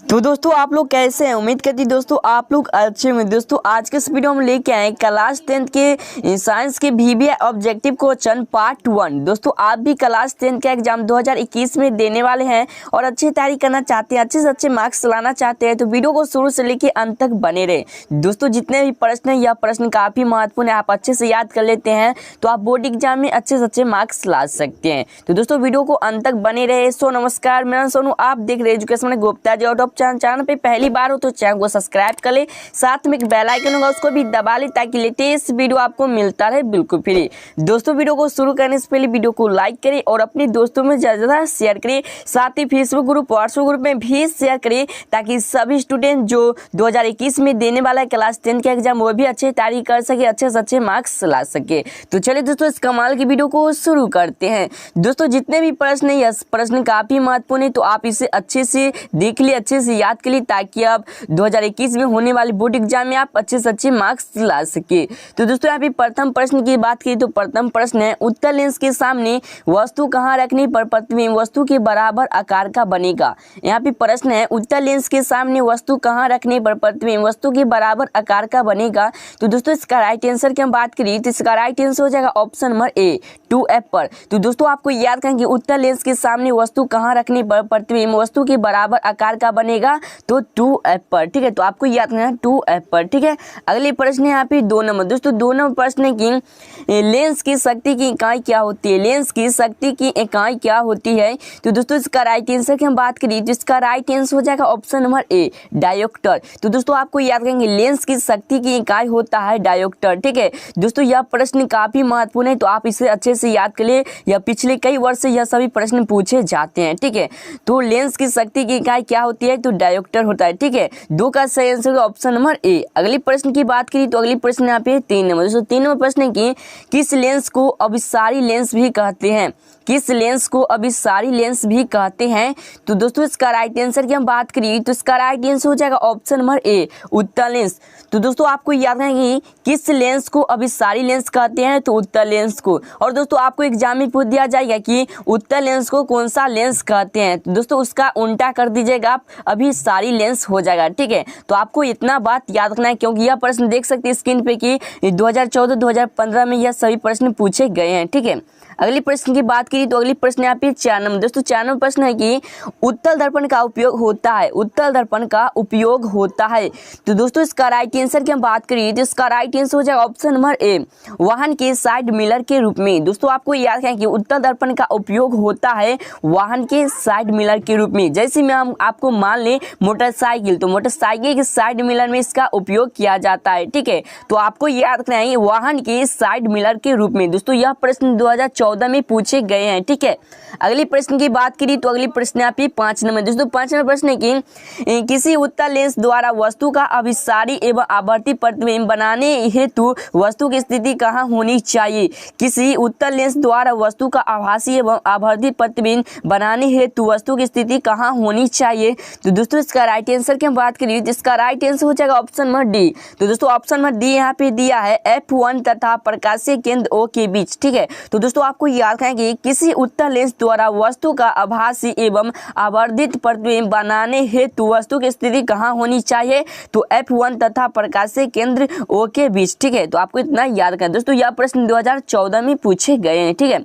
तो दोस्तों आप लोग कैसे हैं। उम्मीद करती दोस्तों आप लोग अच्छे होंगे। दोस्तों आज के इस वीडियो में लेके आए क्लास 10 के साइंस के VBA ऑब्जेक्टिव क्वेश्चन पार्ट 1। दोस्तों आप भी क्लास 10 का एग्जाम 2021 में देने वाले हैं और अच्छी तैयारी करना चाहते हैं, अच्छे से अच्छे मार्क्स लाना चाहते हैं तो वीडियो को शुरू से लेके अंत तक बने रहे। दोस्तों जितने भी प्रश्न है यह प्रश्न काफी महत्वपूर्ण है, आप अच्छे से याद कर लेते हैं तो आप बोर्ड एग्जाम में अच्छे से अच्छे मार्क्स ला सकते हैं। तो दोस्तों वीडियो को अंत तक बने रहे। सो नमस्कार, मेरा सोनू, आप देख रहे एजुकेशन गुप्ता जी। और चैनल पे पहली बार हो तो चैनल को सब्सक्राइब कर ले, साथ में एक बेल आइकन होगा उसको भी दबा ले ताकि लेटेस्ट वीडियो आपको मिलता रहे बिल्कुल फ्री। दोस्तों वीडियो को शुरू करने से पहले वीडियो को लाइक करें और अपने दोस्तों में ज़्यादा शेयर करें, साथ ही फेसबुक ग्रुप व्हाट्सएप ग्रुप में भी शेयर करें ताकि सभी स्टूडेंट जो 2021 में देने वाला है क्लास 10 का एग्जाम वो भी अच्छे तैयारी कर सके, अच्छे से अच्छे मार्क्स ला सके। तो चलिए दोस्तों इस कमाल की वीडियो को शुरू करते हैं। दोस्तों जितने भी प्रश्न है यह प्रश्न काफी महत्वपूर्ण है तो आप इसे अच्छे से देख लिए, अच्छे से याद के लिए ताकि आप 2021 में होने वाले बोर्ड एग्जाम में आप अच्छे से अच्छे मार्क्स ला सके। तो दोस्तों यहाँ पे प्रथम प्रश्न की बात करें तो प्रथम प्रश्न है उत्तल लेंस के सामने वस्तु कहाँ रखने पर प्रतिबिंब वस्तु के बराबर आकार का बनेगा। यहाँ पे प्रश्न है उत्तल लेंस के सामने वस्तु कहाँ रखने पर प्रतिबिंब वस्तु के बराबर आकार का बनेगा। तो दोस्तों इसका राइट आंसर की हम बात करें तो इसका राइट आंसर हो जाएगा ऑप्शन नंबर ए 2F पर। तो दोस्तों आपको याद करें कि उत्तल लेंस के सामने वस्तु कहाँ रखने पर प्रतिबिंब वस्तु के बराबर आकार का बनेगा तो 2F पर। ठीक है, तो आपको याद करना है 2F पर। ठीक है, अगले प्रश्न है यहाँ पे 2 नंबर। दोस्तों 2 नंबर प्रश्न है कि लेंस की शक्ति की इकाई क्या होती है। लेंस की शक्ति की इकाई क्या होती है। तो दोस्तों इसका राइट आंसर की हम बात करें तो इसका राइट आंसर हो जाएगा ऑप्शन नंबर ए डायोप्टर। तो दोस्तों आपको याद करेंगे लेंस की शक्ति की इकाई होता है डायोप्टर। ठीक है दोस्तों यह प्रश्न काफी महत्वपूर्ण है तो आप इसे अच्छे से याद कर ले, यह पिछले कई वर्ष से यह सभी प्रश्न पूछे जाते हैं। ठीक है, तो लेंस की शक्ति की इकाई क्या होती है तो डायोप्टर होता है। ठीक है, 2 का सही आंसर ऑप्शन नंबर ए। अगली प्रश्न की बात करी तो अगली प्रश्न यहाँ पे 3 नंबर। दोस्तों 3 नंबर प्रश्न है कि किस लेंस को अभिसारी लेंस भी कहते हैं। किस लेंस को अभिसारी लेंस भी कहते हैं। तो दोस्तों इसका राइट आंसर की हम बात करें तो इसका राइट आंसर हो जाएगा ऑप्शन नंबर ए उत्तल लेंस। तो दोस्तों आपको याद है कि किस लेंस को अभिसारी लेंस कहते हैं तो उत्तल लेंस को। और दोस्तों आपको एग्जाम में पूछ दिया जाएगा कि उत्तल लेंस को कौन सा लेंस कहते हैं तो दोस्तों उसका उल्टा कर दीजिएगा आप, अभिसारी लेंस हो जाएगा। ठीक है, तो आपको इतना बात याद रखना है क्योंकि यह प्रश्न देख सकते हैं स्क्रीन पे कि 2014-2015 में यह सभी प्रश्न पूछे गए हैं। ठीक है, अगली प्रश्न की बात करी तो अगली प्रश्न यहाँ पे 4 नंबर। दोस्तों 4 नंबर प्रश्न है कि उत्तल दर्पण का उपयोग होता है। उत्तल दर्पण का उपयोग होता है। तो दोस्तों इसका राइट आंसर की हम बात करें तो इसका राइट आंसर हो जाएगा ऑप्शन नंबर ए वाहन के साइड मिरर के रूप में। दोस्तों आपको याद है कि उत्तल दर्पण का उपयोग होता है वाहन के साइड मिरर के रूप में। जैसे में हम आपको मान लें मोटरसाइकिल, तो मोटरसाइकिल के साइड मिरर में इसका उपयोग किया जाता है। ठीक है, तो आपको याद रखना है वाहन के साइड मिरर के रूप में। दोस्तों यह प्रश्न 2014 में पूछे गए हैं। ठीक है, अगली प्रश्न की बात करी तो अगली प्रश्न यहाँ पे 5 नंबर। दोस्तों 5 नंबर प्रश्न है कि किसी उत्तल लेंस द्वारा वस्तु का अभिसारी एवं आवर्ती प्रतिबिंब बनाने हेतु वस्तु की स्थिति कहाँ होनी चाहिए। किसी उत्तल लेंस द्वारा वस्तु का आभासी एवं आवर्ती प्रतिबिंब बनाने हेतु वस्तु की स्थिति कहाँ होनी चाहिए। तो दोस्तों इसका राइट आंसर की हम बात करें तो इसका राइट आंसर हो जाएगा ऑप्शन नंबर डी। तो दोस्तों ऑप्शन नंबर डी यहाँ पे दिया है F1 तथा प्रकाशीय केंद्र O के बीच। ठीक है, तो दोस्तों आपको याद रखें कि किसी उत्तल लेंस द्वारा वस्तु का आभासी एवं आवर्धित प्रतिबिंब बनाने हेतु वस्तु की स्थिति कहाँ होनी चाहिए तो F1 तथा प्रकाशीय केंद्र O के बीच। ठीक है, तो आपको इतना याद रखें। दोस्तों यह प्रश्न 2014 में पूछे गए हैं। ठीक है,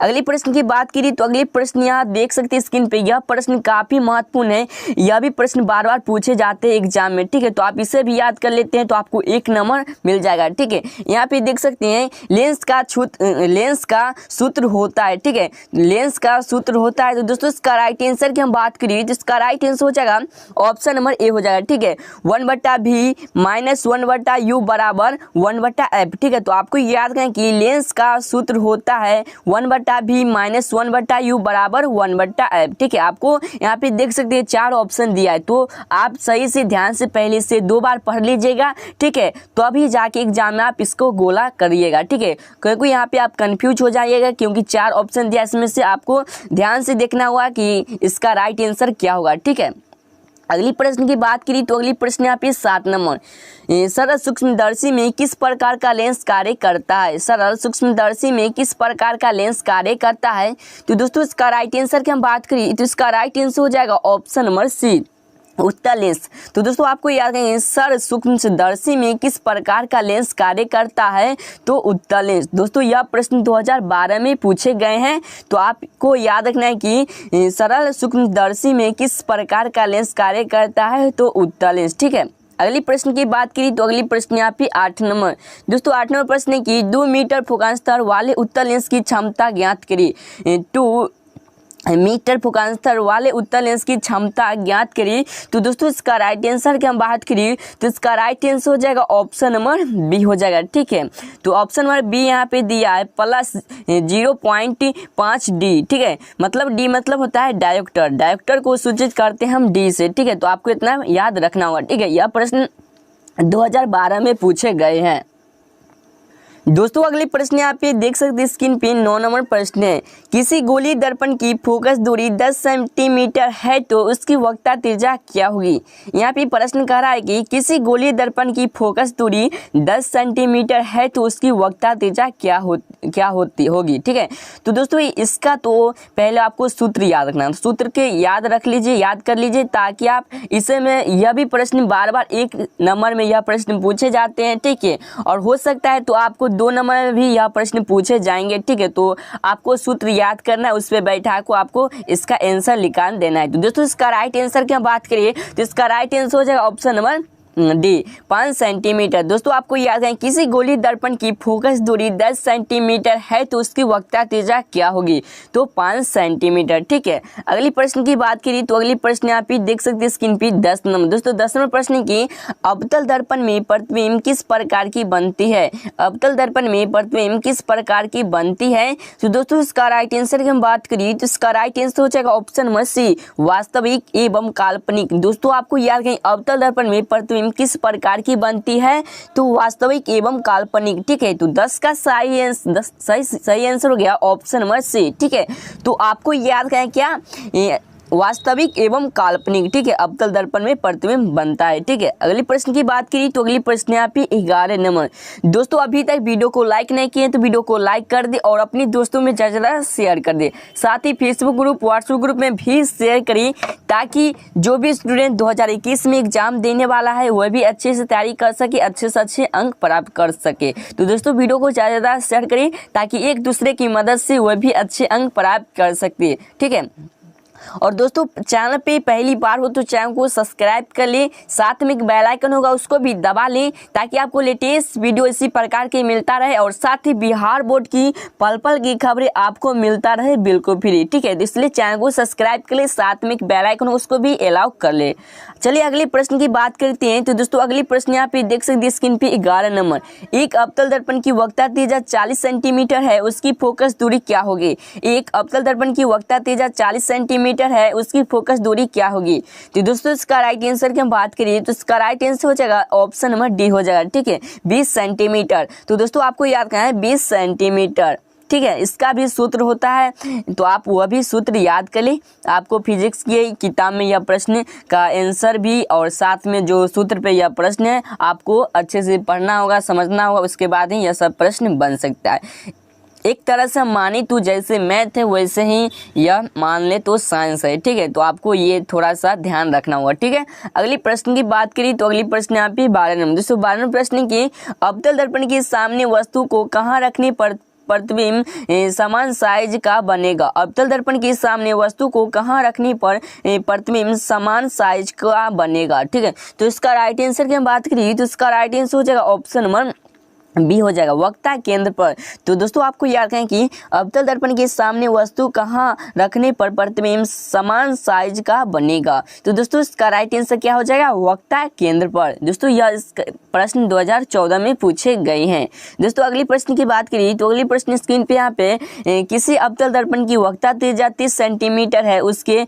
अगली प्रश्न की बात करी तो अगली प्रश्न यहाँ देख सकते हैं स्क्रीन पे, यह प्रश्न काफी महत्वपूर्ण है। यह भी प्रश्न बार बार पूछे जाते हैं एग्जाम में। ठीक है, तो आप इसे भी याद कर लेते हैं तो आपको 1 नंबर मिल जाएगा। ठीक है, यहाँ पे देख सकते हैं लेंस का सूत्र होता है। ठीक है, लेंस का सूत्र होता है। तो दोस्तों इसका राइट आंसर की हम बात करिए तो इसका राइट आंसर हो जाएगा ऑप्शन नंबर ए हो जाएगा। ठीक है, 1/v माइनस 1/u बराबर 1/f। ठीक है, तो आपको याद करें कि लेंस का सूत्र होता है 1/v माइनस 1/u बराबर 1/f। ठीक है, आपको यहाँ पे देख सकते हैं 4 ऑप्शन दिया है तो आप सही से ध्यान से पहले से 2 बार पढ़ लीजिएगा। ठीक है, तो अभी जाके एग्जाम में आप इसको गोला करिएगा। ठीक है, क्योंकि यहाँ पे आप कंफ्यूज हो जाइएगा क्योंकि 4 ऑप्शन दिया, इसमें से आपको ध्यान से देखना होगा कि इसका राइट आंसर क्या होगा। ठीक है, अगली प्रश्न की बात करी तो अगली प्रश्न यहाँ पे 7 नंबर। सरल सूक्ष्मदर्शी में किस प्रकार का लेंस कार्य करता है। सरल सूक्ष्मदर्शी में किस प्रकार का लेंस कार्य करता है। तो दोस्तों इसका राइट आंसर की हम बात करी तो इसका राइट आंसर हो जाएगा ऑप्शन नंबर सी उत्तल लेंस। तो दोस्तों आपको याद है सर सूक्ष्मदर्शी में किस प्रकार का लेंस कार्य करता है, तो उत्तल लेंस। दोस्तों यह प्रश्न 2012 में पूछे गए हैं, तो आपको याद रखना है कि सरल सूक्ष्मदर्शी में किस प्रकार का लेंस कार्य करता है, तो उत्तल लेंस। ठीक है, अगली प्रश्न की बात करी तो अगली प्रश्न यहाँ पे 8 नंबर। दोस्तों 8 नंबर प्रश्न की 2 मीटर फोकांतर वाले उत्तल लेंस की क्षमता ज्ञात करी। 2 मीटर फोकांतर वाले उत्तल लेंस की क्षमता ज्ञात करी। तो दोस्तों इसका राइट आंसर की हम बात करी तो इसका राइट आंसर हो जाएगा ऑप्शन नंबर बी हो जाएगा। ठीक है, तो ऑप्शन नंबर बी यहाँ पे दिया है प्लस 0.5 डी। ठीक है, मतलब डी मतलब होता है डायोप्टर, डायोप्टर को सूचित करते हैं हम डी से। ठीक है, तो आपको इतना याद रखना होगा। ठीक है, यह प्रश्न 2012 में पूछे गए हैं। दोस्तों अगले प्रश्न यहाँ पे देख सकते हैं स्क्रीन पे 9 नंबर प्रश्न है। किसी गोलीय दर्पण की फोकस दूरी 10 सेंटीमीटर है तो उसकी वक्रता त्रिज्या क्या होगी। यहाँ पे प्रश्न कह रहा है कि किसी गोलीय दर्पण की फोकस दूरी 10 सेंटीमीटर है तो उसकी वक्रता त्रिज्या क्या होगी। ठीक है, तो दोस्तों इसका तो पहले आपको सूत्र याद रखना, सूत्र के याद रख लीजिए, याद कर लीजिए, ताकि आप इसे में यह भी प्रश्न बार बार 1 नंबर में यह प्रश्न पूछे जाते हैं। ठीक है, और हो सकता है तो आपको 2 नंबर में भी यह प्रश्न पूछे जाएंगे। ठीक है, तो आपको सूत्र याद करना है, उस पर बैठा को आपको इसका आंसर निकाल देना है। तो दोस्तों इसका राइट आंसर की हम बात करिए तो इसका राइट आंसर हो जाएगा ऑप्शन नंबर डी 5 सेंटीमीटर। दोस्तों आपको याद है किसी गोलीय दर्पण की फोकस दूरी 10 सेंटीमीटर है तो उसकी वक्रता त्रिज्या क्या होगी, तो 5 सेंटीमीटर। ठीक है, अगली प्रश्न की बात करी तो अगली प्रश्न यहाँ पे देख सकते हैं स्क्रीन पे 10 नंबर। दोस्तों 10 नंबर प्रश्न की अवतल दर्पण में प्रतिबिंब किस प्रकार की बनती है। अवतल दर्पण में प्रतिबिंब किस प्रकार की बनती है। तो दोस्तों इसका राइट आंसर की हम बात करिए तो इसका राइट आंसर हो जाएगा ऑप्शन नंबर सी वास्तविक एवं काल्पनिक। दोस्तों आपको याद है अवतल दर्पण में प्रतिबिंब किस प्रकार की बनती है, तो वास्तविक एवं काल्पनिक। ठीक है, तो 10 का सही आंसर हो गया ऑप्शन नंबर सी। ठीक है, तो आपको याद है क्या वास्तविक एवं काल्पनिक। ठीक है, अवतल दर्पण में प्रतिबिंब बनता है। ठीक है, अगली प्रश्न की बात करी तो अगली प्रश्न यहाँ पे 11 नंबर। दोस्तों अभी तक वीडियो को लाइक नहीं किए तो वीडियो को लाइक कर दे और अपने दोस्तों में ज़्यादा शेयर कर दे, साथ ही फेसबुक ग्रुप व्हाट्सएप ग्रुप में भी शेयर करिए, ताकि जो भी स्टूडेंट 2021 में एग्जाम देने वाला है वह भी अच्छे से तैयारी कर सके, अच्छे से अच्छे अंक प्राप्त कर सके। तो दोस्तों वीडियो को ज़्यादा शेयर करिए ताकि एक दूसरे की मदद से वह भी अच्छे अंक प्राप्त कर सकते। ठीक है, और दोस्तों चैनल पे पहली बार हो तो चैनल को सब्सक्राइब कर ले, साथ में एक बेल आइकन होगा उसको भी दबा लें, ताकि आपको लेटेस्ट वीडियो इसी प्रकार के मिलता रहे और साथ ही बिहार बोर्ड की पल पल की खबरें आपको मिलता रहे बिल्कुल फ्री। ठीक है, इसलिए चैनल को सब्सक्राइब कर ले, साथ में एक बेल आइकन उसको भी अलाउ कर ले। चलिए अगले प्रश्न की बात करते हैं। तो दोस्तों अगली प्रश्न यहाँ पे देख सकते हैं स्क्रीन पे 11 नंबर। एक अवतल दर्पण की वक्रता त्रिज्या 40 सेंटीमीटर है, उसकी फोकस दूरी क्या होगी। एक अवतल दर्पण की वक्रता त्रिज्या 40 सेंटीमीटर है, उसकी फोकस दूरी क्या होगी। तो दोस्तों इसका राइट आंसर की हम बात करिए तो इसका राइट आंसर हो जाएगा ऑप्शन नंबर डी हो जाएगा। ठीक है, 20 सेंटीमीटर। तो दोस्तों आपको याद करना है 20 सेंटीमीटर। ठीक है, इसका भी सूत्र होता है, तो आप वह भी सूत्र याद कर ले। आपको फिजिक्स की किताब में यह प्रश्न का आंसर भी और साथ में जो सूत्र पे यह प्रश्न है आपको अच्छे से पढ़ना होगा, समझना होगा, उसके बाद ही यह सब प्रश्न बन सकता है। एक तरह से माने तो जैसे मैथ है वैसे ही यह मान ले तो साइंस है। ठीक है, तो आपको ये थोड़ा सा ध्यान रखना होगा। ठीक है, अगली प्रश्न की बात करी तो अगली प्रश्न यहाँ पे 12 नंबर। दोस्तों 12 नंबर प्रश्न की अवतल दर्पण के सामने वस्तु को कहाँ रखने पर प्रतिबिंब समान साइज का बनेगा। अवतल दर्पण के सामने वस्तु को कहाँ रखने पर प्रतिबिंब समान साइज का बनेगा। ठीक है, तो इसका राइट आंसर की हम बात करिए तो इसका राइट आंसर हो जाएगा ऑप्शन नंबर बी हो जाएगा वक्ता केंद्र पर। तो दोस्तों आपको याद है कि अवतल दर्पण के सामने वस्तु कहाँ रखने पर प्रतिबिंब समान साइज का बनेगा। तो दोस्तों इसका राइट आंसर क्या हो जाएगा वक्ता केंद्र पर। दोस्तों यह प्रश्न 2014 में पूछे गए हैं। दोस्तों अगली प्रश्न की बात करिए तो अगली प्रश्न स्क्रीन पे यहाँ पे किसी अवतल दर्पण की वक्ता त्रिज्या 30 सेंटीमीटर है, उसके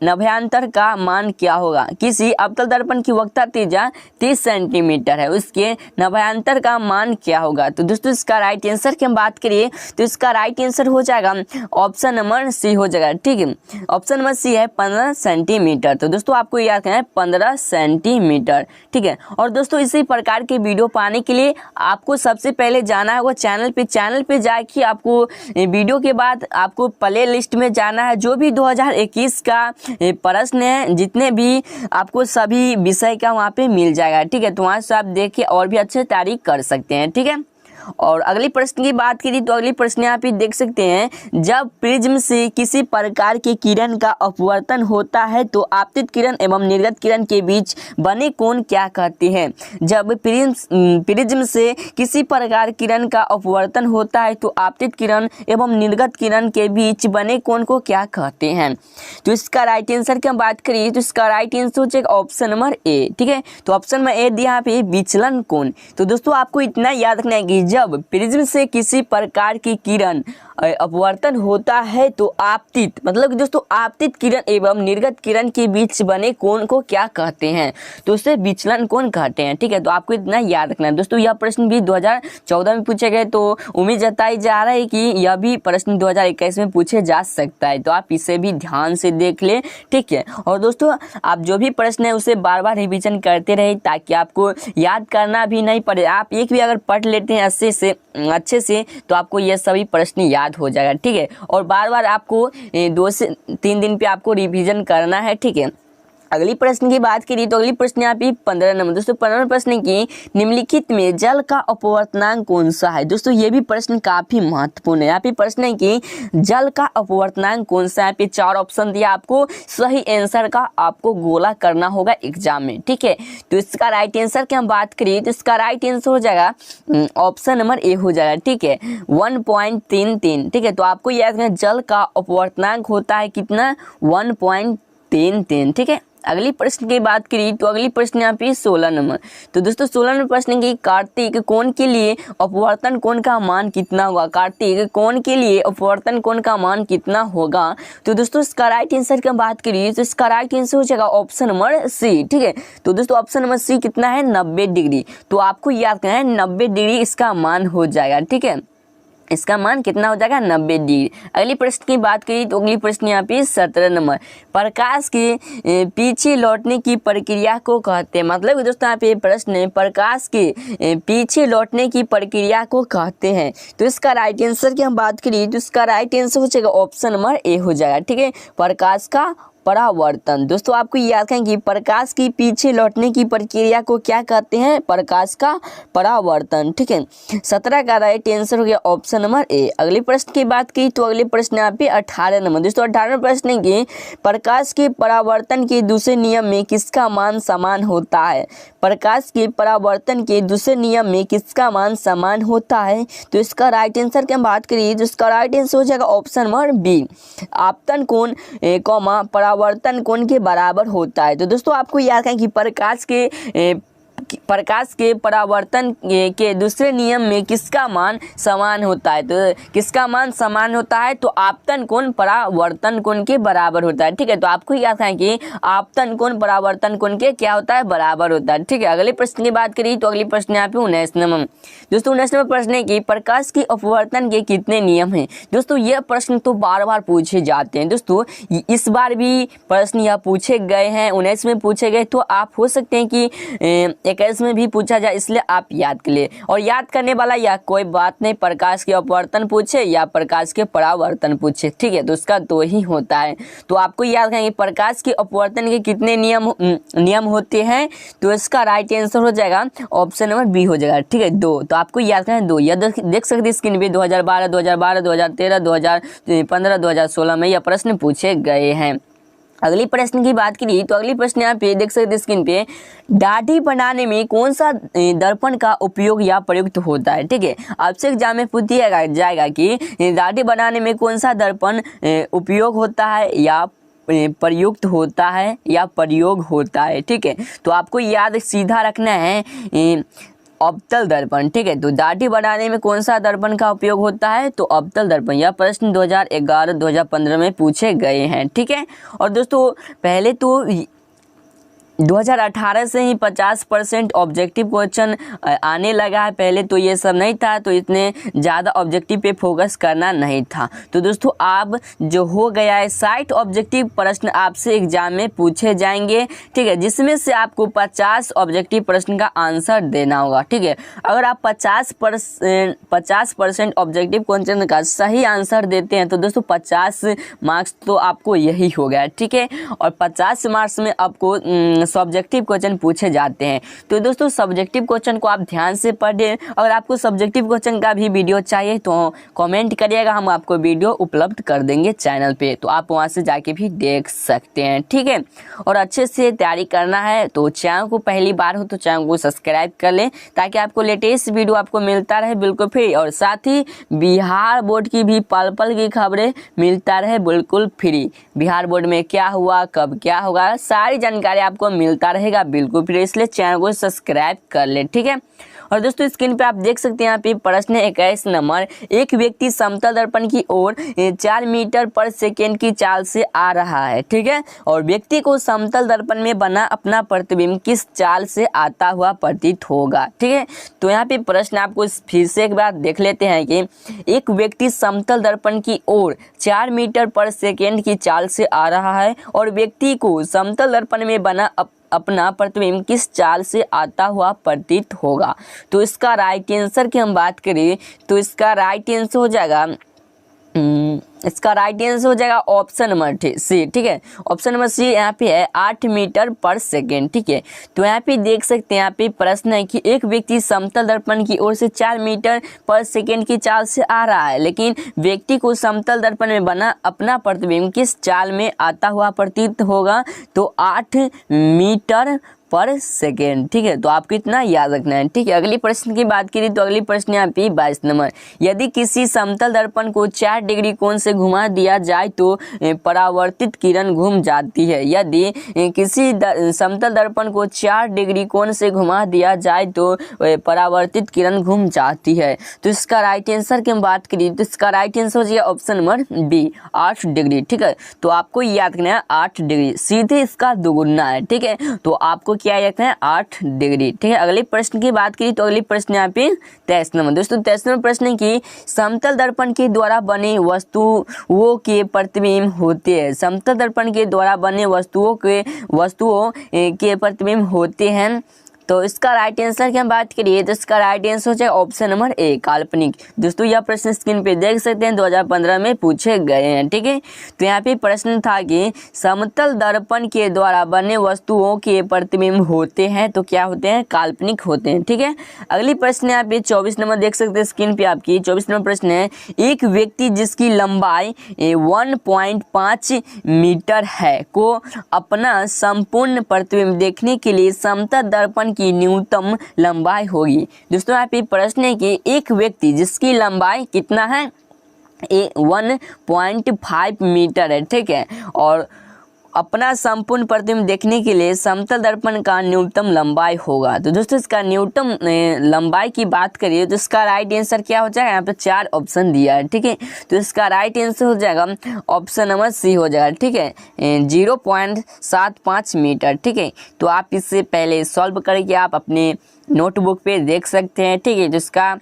नभ्यांतर का मान क्या होगा। किसी अवतल दर्पण की वक्ता त्रिज्या 30 सेंटीमीटर है, उसके नभ्यांतर का मान विचलन क्या होगा। तो दोस्तों इसका राइट आंसर की हम बात करिए तो इसका राइट आंसर हो जाएगा ऑप्शन नंबर सी हो जाएगा। ठीक है, ऑप्शन नंबर सी है 15 सेंटीमीटर। तो दोस्तों आपको याद करना है 15 सेंटीमीटर। ठीक है, और दोस्तों इसी प्रकार के वीडियो पाने के लिए आपको सबसे पहले जाना होगा चैनल पे जाके आपको वीडियो के बाद आपको प्ले लिस्ट में जाना है। जो भी 2021 का प्रश्न है जितने भी आपको सभी विषय का वहाँ पे मिल जाएगा। ठीक है, तो वहाँ से आप देख के और भी अच्छे तैयारी कर सकते हैं। ठीक है, और अगली प्रश्न की बात करी तो अगली प्रश्न आप देख सकते हैं, जब प्रिज्म से किसी प्रकार की किरण का अपवर्तन होता है तो आपतित किरण एवं निर्गत किरण के बीच बने कोण क्या कहते हैं। जब प्रिज्म से किसी प्रकार किरण का अपवर्तन होता है तो आपतित किरण एवं निर्गत किरण के बीच बने कोण को क्या कहते हैं। तो इसका राइट आंसर की हम बात करिए तो इसका राइट आंसर हो जाएगा ऑप्शन नंबर ए। ठीक है, तो ऑप्शन नंबर ए दिया यहाँ पे विचलन कोण। तो दोस्तों आपको इतना याद रखना है कि जब प्रिज्म से किसी प्रकार की किरण अपवर्तन होता है तो आपतित मतलब कि दोस्तों आपतित किरण एवं निर्गत किरण के बीच बने कोण को क्या कहते हैं, तो उसे विचलन कोण कहते हैं। ठीक है, तो आपको इतना याद रखना है। दोस्तों यह प्रश्न भी 2014 में पूछे गए, तो उम्मीद जताई जा रहा है कि यह भी प्रश्न 2021 में पूछे जा सकता है, तो आप इसे भी ध्यान से देख ले। ठीक है, और दोस्तों आप जो भी प्रश्न है उसे बार बार रिवीजन करते रहे ताकि आपको याद करना भी नहीं पड़े। आप एक भी अगर पढ़ लेते हैं अच्छे से तो आपको ये सभी प्रश्न याद हो जाएगा। ठीक है, और बार बार आपको 2 से 3 दिन पे आपको रिवीजन करना है। ठीक है, अगली प्रश्न की बात करिए तो अगली प्रश्न यहाँ पे 15 नंबर। दोस्तों 15 प्रश्न की निम्नलिखित में जल का अपवर्तनांक कौन सा है। दोस्तों ये भी प्रश्न काफी महत्वपूर्ण है। यहाँ पे प्रश्न है कि जल का अपवर्तनांक कौन सा है। यहाँ पे 4 ऑप्शन दिया, आपको सही आंसर का आपको गोला करना होगा एग्जाम में। ठीक है, तो इसका राइट आंसर की हम बात करिए तो इसका राइट आंसर हो जाएगा ऑप्शन नंबर ए हो जाएगा। ठीक है, 1.33। ठीक है, तो आपको याद रखना जल का अपवर्तनांक होता है कितना, 1.33। ठीक है, अगली प्रश्न की बात करी तो अगली प्रश्न यहाँ पे 16 नंबर। तो दोस्तों 16 नंबर प्रश्न की कार्तिक कोण के लिए अपवर्तन कोण का मान कितना होगा। कार्तिक कोण के लिए अपवर्तन कोण का मान कितना होगा। तो दोस्तों इसका राइट आंसर की बात करिए तो इसका राइट आंसर हो जाएगा ऑप्शन नंबर सी। ठीक है, तो दोस्तों ऑप्शन नंबर सी कितना है, 90 डिग्री। तो आपको याद करना है 90 डिग्री इसका मान हो जाएगा। ठीक है, इसका मान कितना हो जाएगा, 90 डिग्री। अगली प्रश्न की बात करी तो अगली प्रश्न यहाँ पे 17 नंबर, प्रकाश के पीछे लौटने की प्रक्रिया को कहते हैं। मतलब दोस्तों यहाँ पे प्रश्न है प्रकाश के पीछे लौटने की प्रक्रिया को कहते हैं। तो इसका राइट आंसर की हम बात करिए तो इसका राइट आंसर हो जाएगा ऑप्शन नंबर ए हो जाएगा। ठीक है, प्रकाश का परावर्तन। दोस्तों आपको याद रखें कि प्रकाश की पीछे लौटने की प्रक्रिया को क्या कहते हैं, प्रकाश का परावर्तन। ठीक है, 17 का राइट आंसर हो गया ऑप्शन नंबर ए। अगले प्रश्न की बात की तो अगले प्रश्न यहाँ पे 18 नंबर। दोस्तों 18 प्रश्न है कि प्रकाश के परावर्तन के दूसरे नियम में किसका मान समान होता है। प्रकाश के परावर्तन के दूसरे नियम में किसका मान समान होता है। तो इसका राइट आंसर की हम बात करिए तो इसका राइट आंसर हो जाएगा ऑप्शन नंबर बी, आपतन कोण परावर्तन कोण के बराबर होता है। तो दोस्तों आपको याद है कि प्रकाश के परावर्तन के दूसरे नियम में किसका मान समान होता है। तो किसका मान समान होता है, तो आपतन कोण परावर्तन कोण के बराबर होता है। ठीक है, तो आपको याद है कि आपतन कोण परावर्तन कोण के क्या होता है, बराबर होता है। ठीक है, अगले प्रश्न की बात करिए तो अगली प्रश्न यहाँ पे 19 नंबर। दोस्तों 19 नंबर प्रश्न है कि प्रकाश के अपवर्तन के कितने नियम हैं। दोस्तों यह प्रश्न तो बार बार पूछे जाते हैं। दोस्तों इस बार भी प्रश्न यह पूछे गए हैं, 19 में पूछे गए, तो आप हो सकते हैं कि 21 में भी पूछा जाए, इसलिए आप याद कर ले। और याद करने वाला या कोई बात नहीं, प्रकाश के अपवर्तन पूछे या प्रकाश के परावर्तन पूछे। ठीक है, तो उसका 2 ही होता है। तो आपको याद रखेंगे प्रकाश के अपवर्तन के कितने नियम होते हैं। तो इसका राइट आंसर हो जाएगा ऑप्शन नंबर बी हो जाएगा। ठीक है, 2। तो आपको याद रखना है 2। यह देख सकते हैं स्क्रीन पे 2012, 2013, 2015, 2016 में यह प्रश्न पूछे गए हैं। अगली प्रश्न की बात करिए तो अगली प्रश्न यहाँ पे देख सकते हैं स्क्रीन पे, दाढ़ी बनाने में कौन सा दर्पण का उपयोग या प्रयुक्त होता है। ठीक है, आपसे एग्जाम में पूछ दिया जाएगा कि दाढ़ी बनाने में कौन सा दर्पण उपयोग होता है या प्रयुक्त होता है या प्रयोग होता है। ठीक है, तो आपको याद सीधा रखना है अवतल दर्पण। ठीक है, तो दाढ़ी बनाने में कौन सा दर्पण का उपयोग होता है, तो अवतल दर्पण। यह प्रश्न 2011, 2015 में पूछे गए हैं। ठीक है, और दोस्तों पहले तो 2018 से ही 50% ऑब्जेक्टिव क्वेश्चन आने लगा है। पहले तो ये सब नहीं था, तो इतने ज़्यादा ऑब्जेक्टिव पे फोकस करना नहीं था। तो दोस्तों अब जो हो गया है 60 ऑब्जेक्टिव प्रश्न आपसे एग्जाम में पूछे जाएंगे, ठीक है, जिसमें से आपको 50 ऑब्जेक्टिव प्रश्न का आंसर देना होगा, ठीक है। अगर आप 50% ऑब्जेक्टिव क्वेश्चन का सही आंसर देते हैं तो दोस्तों 50 मार्क्स तो आपको यही हो गया, ठीक है। और 50 मार्क्स में आपको सब्जेक्टिव क्वेश्चन पूछे जाते हैं। तो दोस्तों सब्जेक्टिव क्वेश्चन को आप ध्यान से पढ़ें। अगर आपको सब्जेक्टिव क्वेश्चन का भी वीडियो चाहिए तो कमेंट करिएगा, हम आपको वीडियो उपलब्ध कर देंगे चैनल पे, तो आप वहां से जाके भी देख सकते हैं, ठीक है। और अच्छे से तैयारी करना है तो चैनल को पहली बार हो तो चैनल को सब्सक्राइब कर लें, ताकि आपको लेटेस्ट वीडियो आपको मिलता रहे बिल्कुल फ्री। और साथ ही बिहार बोर्ड की भी पल पल की खबरें मिलता रहे बिल्कुल फ्री। बिहार बोर्ड में क्या हुआ, कब क्या होगा, सारी जानकारी आपको मिलता रहेगा बिल्कुल फ्री, इसलिए चैनल को सब्सक्राइब कर ले, ठीक है। और दोस्तों स्क्रीन पे आप देख सकते हैं यहाँ पे प्रश्न 21 नंबर, एक व्यक्ति समतल दर्पण की ओर 4 मीटर पर सेकेंड की चाल से आ रहा है, ठीक है, और व्यक्ति को समतल दर्पण में बना अपना प्रतिबिंब किस चाल से आता हुआ प्रतीत होगा, ठीक है। तो यहाँ पे प्रश्न आपको फिर से एक बार देख लेते हैं कि एक व्यक्ति समतल दर्पण की ओर 4 मीटर पर सेकेंड की चाल से आ रहा है और व्यक्ति को समतल दर्पण में बना अपना प्रतिबिंब किस चाल से आता हुआ प्रतीत होगा। तो इसका राइट आंसर की हम बात करें तो इसका राइट आंसर हो जाएगा ऑप्शन नंबर सी, ठीक है। ऑप्शन नंबर सी यहाँ पे है 8 मीटर पर सेकेंड, ठीक है। तो यहाँ पे देख सकते हैं, यहाँ पे प्रश्न है कि एक व्यक्ति समतल दर्पण की ओर से 4 मीटर पर सेकेंड की चाल से आ रहा है, लेकिन व्यक्ति को समतल दर्पण में बना अपना प्रतिबिंब किस चाल में आता हुआ प्रतीत होगा। तो 8 मीटर पर सेकेंड, ठीक है। तो आपको इतना याद रखना है, ठीक है। अगली प्रश्न की बात करें तो अगली प्रश्न यहाँ पे 22 नंबर, यदि किसी समतल दर्पण को 4 डिग्री कोण से घुमा दिया जाए तो परावर्तित किरण घूम जाती है। यदि किसी समतल दर्पण को 4 डिग्री कोण से घुमा दिया जाए तो परावर्तित किरण घूम जाती है। तो इसका राइट आंसर की हम बात करें तो इसका राइट आंसर हो जाएगा ऑप्शन नंबर बी 8 डिग्री, ठीक है। तो आपको याद रखना है 8 डिग्री, सीधे इसका दोगुना है, ठीक है। तो आपको क्या याद रखना है 8 डिग्री, ठीक है। अगले प्रश्न की बात करें तो अगली प्रश्न यहाँ पे 23 नंबर, दोस्तों 23 नंबर प्रश्न की समतल दर्पण के द्वारा बने वस्तुओं के प्रतिबिंब होते हैं। समतल दर्पण के द्वारा बने वस्तुओं के प्रतिबिंब होते हैं। तो इसका राइट आंसर की हम बात करिए तो इसका राइट आंसर हो जाए ऑप्शन नंबर ए काल्पनिक। दोस्तों यह प्रश्न स्क्रीन पे देख सकते हैं 2015 में पूछे गए हैं, ठीक है। तो यहाँ पे प्रश्न था कि समतल दर्पण के द्वारा बने वस्तुओं के प्रतिबिंब होते हैं तो क्या होते हैं, काल्पनिक होते हैं, ठीक है। अगली प्रश्न यहाँ पे 24 नंबर देख सकते हैं स्क्रीन पे आपकी 24 नंबर प्रश्न है, एक व्यक्ति जिसकी लंबाई 1.5 मीटर है को अपना संपूर्ण प्रतिबिंब देखने के लिए समतल दर्पण की न्यूनतम लंबाई होगी। दोस्तों यहाँ पे प्रश्न है कि एक व्यक्ति जिसकी लंबाई कितना है 1.5 मीटर है, ठीक है, और अपना संपूर्ण प्रतिबिंब देखने के लिए समतल दर्पण का न्यूनतम लंबाई होगा। तो दोस्तों इसका न्यूनतम लंबाई की बात करिए तो इसका राइट आंसर क्या हो जाएगा, यहाँ पे 4 ऑप्शन दिया है, ठीक है। तो इसका राइट आंसर हो जाएगा ऑप्शन नंबर सी हो जाएगा, ठीक है, 0.75 मीटर, ठीक है। तो आप इससे पहले सॉल्व करके आप अपने नोटबुक पे देख सकते हैं, ठीक है। तो इसका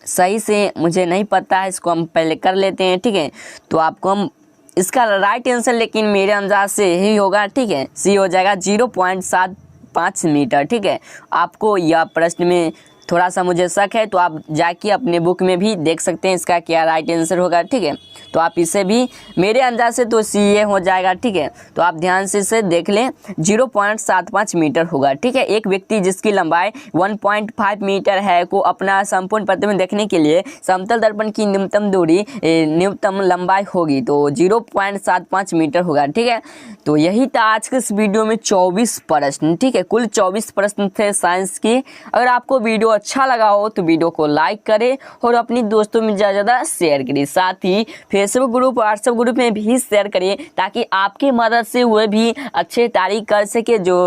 सही से मुझे नहीं पता है, इसको हम पहले कर लेते हैं, ठीक है। तो आपको हम इसका राइट आंसर लेकिन मेरे अंदाज से यही होगा, ठीक है, सी हो जाएगा 0.75 मीटर, ठीक है। आपको यह प्रश्न में थोड़ा सा मुझे शक है तो आप जाके अपने बुक में भी देख सकते हैं इसका क्या राइट आंसर होगा, ठीक है। तो आप इसे भी मेरे अंदाज से तो सी ए हो जाएगा, ठीक है। तो आप ध्यान से इसे देख लें 0.75 मीटर होगा, ठीक है। एक व्यक्ति जिसकी लंबाई 1.5 मीटर है को अपना संपूर्ण प्रतिबिंब देखने के लिए समतल दर्पण की न्यूनतम लंबाई होगी तो 0.75 मीटर होगा, ठीक है। तो यही था आज के इस वीडियो में 24 प्रश्न, ठीक है। कुल 24 प्रश्न थे साइंस के। अगर आपको वीडियो अच्छा लगा हो तो वीडियो को लाइक करें और अपनी दोस्तों में ज़्यादा शेयर करें। साथ ही फेसबुक ग्रुप, व्हाट्सएप ग्रुप में भी शेयर करें ताकि आपकी मदद से वह भी अच्छे तारीख कर सके। जो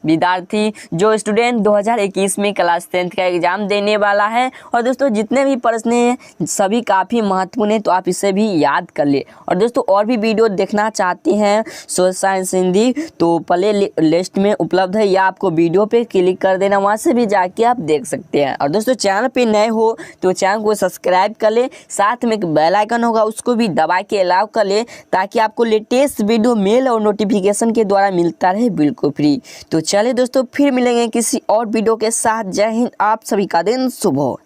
विद्यार्थी, जो स्टूडेंट 2021 में क्लास 10th का एग्ज़ाम देने वाला है। और दोस्तों जितने भी प्रश्न हैं सभी काफ़ी महत्वपूर्ण है, तो आप इसे भी याद कर ले। और दोस्तों और भी वीडियो देखना चाहते हैं सोशल साइंस हिंदी तो प्ले लिस्ट में उपलब्ध है, या आपको वीडियो पे क्लिक कर देना, वहाँ से भी जाके आप देख सकते हैं। और दोस्तों चैनल पे नए हो तो चैनल को सब्सक्राइब कर ले, साथ में एक बेल आइकन होगा उसको भी दबा के अलाउ कर ले ताकि आपको लेटेस्ट वीडियो मेल और नोटिफिकेशन के द्वारा मिलता रहे बिल्कुल फ्री। तो चलिए दोस्तों फिर मिलेंगे किसी और वीडियो के साथ। जय हिंद, आप सभी का दिन शुभ हो।